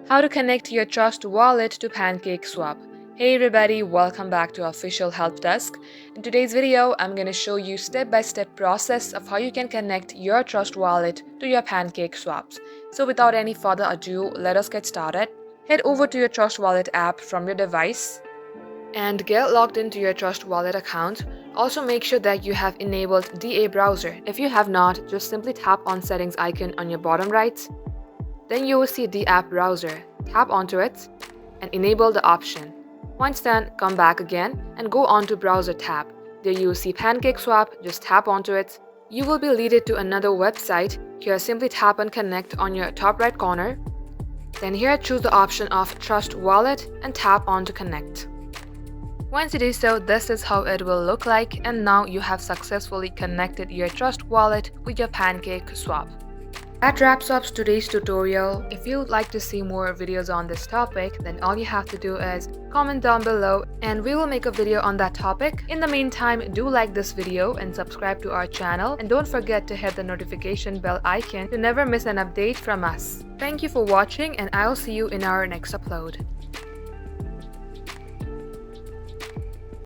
How to connect your Trust wallet to Pancakeswap. Hey everybody, welcome back to our official help desk. In today's video, I'm going to show you step-by-step process of how you can connect your Trust wallet to your Pancakeswaps. So without any further ado, let us get started. Head over to your Trust wallet app from your device and get logged into your Trust wallet account. Also make sure that you have enabled DA browser. If you have not, just simply tap on settings icon on your bottom right. Then you will see the app browser. Tap onto it and enable the option. Once done, come back again and go on to browser tab. There you will see Pancakeswap, just tap onto it. You will be leaded to another website. Here simply tap on connect on your top right corner. Then here choose the option of Trust Wallet and tap on to connect. Once you do so, this is how it will look like, and now you have successfully connected your Trust wallet with your Pancakeswap. That wraps up today's tutorial. If you would like to see more videos on this topic, then all you have to do is comment down below and we will make a video on that topic. In the meantime, do like this video and subscribe to our channel, and don't forget to hit the notification bell icon to never miss an update from us. Thank you for watching, and I'll see you in our next upload.